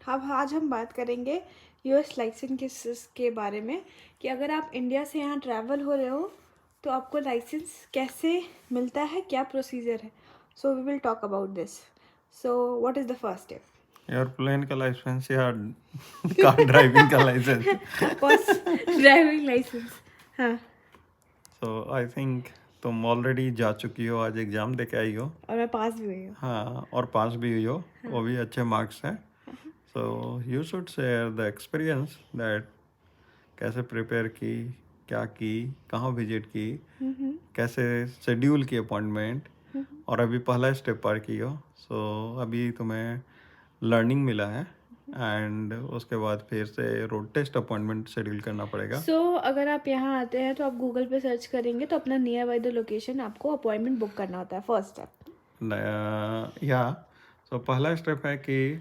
अब आज हम बात करेंगे यूएस लाइसेंस के बारे में कि अगर आप इंडिया से यहाँ ट्रैवल हो रहे हो तो आपको लाइसेंस कैसे मिलता है, क्या प्रोसीजर है. So we will talk about this. So what is the first step? Airplane का लाइसेंस या कार ड्राइविंग का लाइसेंस? First driving licence. हाँ. सो आई थिंक तुम ऑलरेडी जा चुकी हो, आज एग्ज़ाम दे के आई हो. और मैं पास भी हुई हूँ. हाँ, और पास भी हुई हो, वो भी अच्छे मार्क्स हैं. So you should share the experience that कैसे प्रिपेयर की, क्या की, कहाँ विजिट की, कैसे शेड्यूल की अपॉइंटमेंट, और अभी पहला स्टेप पार की हो. सो अभी तुम्हें लर्निंग मिला है एंड उसके बाद फिर से रोड टेस्ट अपॉइंटमेंट शेड्यूल करना पड़ेगा. सो अगर आप यहाँ आते हैं तो आप गूगल पे सर्च करेंगे तो अपना नियर बाय द लोकेशन आपको अपॉइंटमेंट बुक करना होता है. First step. या सो पहला स्टेप है कि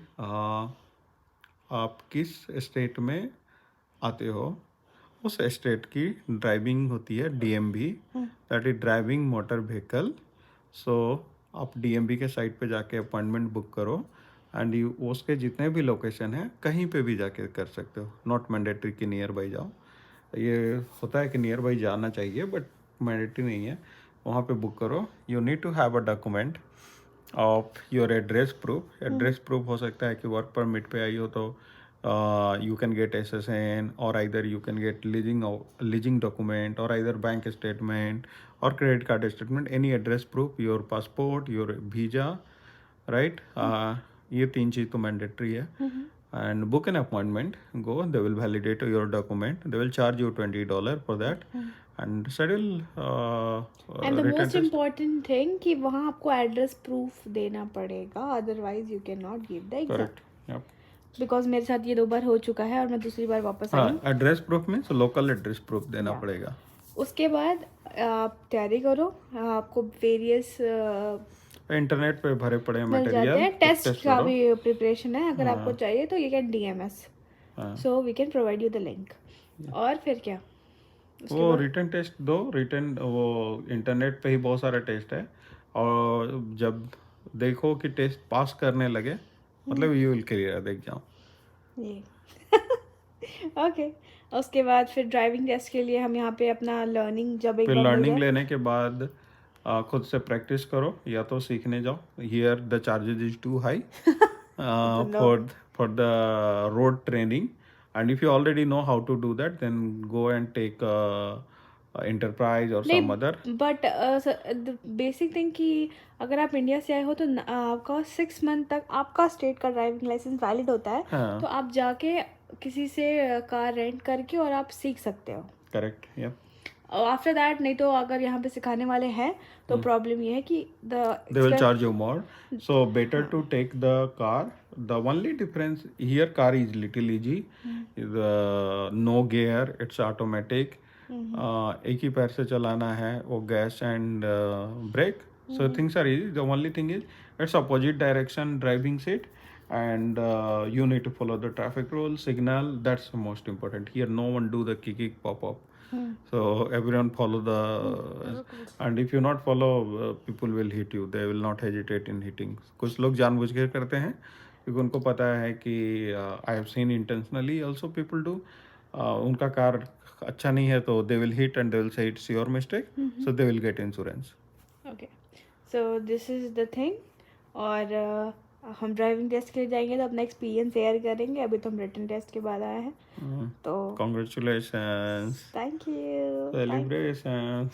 आप किस स्टेट में आते हो, उस स्टेट की ड्राइविंग होती है DMV, that is driving motor vehicle. So आप डीएमवी के साइट पे जाके अपॉइंटमेंट बुक करो एंड यू उसके जितने भी लोकेशन हैं कहीं पे भी जाके कर सकते हो. नॉट मैंडेटरी कि नियर बाई जाओ. ये होता है कि नियर बाई जाना चाहिए बट मैंडेटरी नहीं है. वहाँ पे बुक करो. You need to have a document of your address proof. Address proof हो सकता है कि वर्क परमिट पे आई हो तो you can get SSN, or either you can get leasing document, or either bank statement or credit card statement, any address proof, your passport, your visa, right? ये तीन चीज़ तो मैंडेटरी है. And book an appointment, go, they will validate your document, they will charge you $20 for that. And schedule and the written most test. Important thing कि वहाँ आपको address proof देना पड़ेगा, otherwise you can not give the exam. Correct. Yep. Because मेरे साथ ये 2 बार हो चुका है और मैं दूसरी बार वापस आई हाँ, हूँ. Address proof means local address proof देना Yeah. पड़ेगा. उसके बाद आप तैयारी करो. आपको वेरियस इंटरनेट पे भरे पड़े मिल जाते मटेरियल, हैं. टेस्ट का करो. भी प्रिपरेशन है. अगर आपको हाँ. चाहिए तो यू कैन DMS. हाँ. So we can provide you the link. और फिर क्या उसके वो बाद? रिटर्न टेस्ट दो. रिटर्न वो इंटरनेट पे ही बहुत सारा टेस्ट है, और जब देखो कि टेस्ट पास करने लगे मतलब you will clear the exam. ये ओके. उसके बाद फिर ड्राइविंग टेस्ट के लिए हम यहाँ पे अपना लर्निंग जब एक फिर बार मिल लर्निंग जाए. लेने के बाद खुद से प्रैक्टिस करो या तो सीखने जाओ. Here the charges is too high No. for the road training, and if you already know how to do that, then go and take enterprise or some other. नहीं, बट बेसिक थिंग कि अगर आप India से आए हो तो आपका 6 month तक आपका स्टेट का ड्राइविंग लाइसेंस वैलिड होता है. हाँ. तो आप जाके किसी से कार रेंट करके और आप सीख सकते हो. करेक्ट. यप. आफ्टर दैट नहीं तो अगर यहाँ पे सिखाने वाले हैं तो प्रॉब्लम ये है कि They will charge you more, so better to take the car. The only difference here, car is little easy. The no gear, it's automatic. एक ही पैर से चलाना है, वो gas and brake. So things are easy. The only thing is it's opposite direction driving seat, and you need to follow the traffic rule signal. That's the most important. Here no one do the kick pop up. So everyone follow the, and if you not follow, people will hit you. They will not hesitate in hitting. कुछ लोग जानबूझ के करते हैं क्योंकि उनको पता है कि I have seen intentionally also people do. उनका कार अच्छा नहीं है तो they will hit and they will say it's your mistake. So they will get insurance. Okay. So this is the thing. और हम ड्राइविंग टेस्ट के लिए जाएंगे तो अपना एक्सपीरियंस शेयर करेंगे. अभी तो हम रिटन टेस्ट के बाद आए हैं. तो Congratulations. Thank you. Celebrations.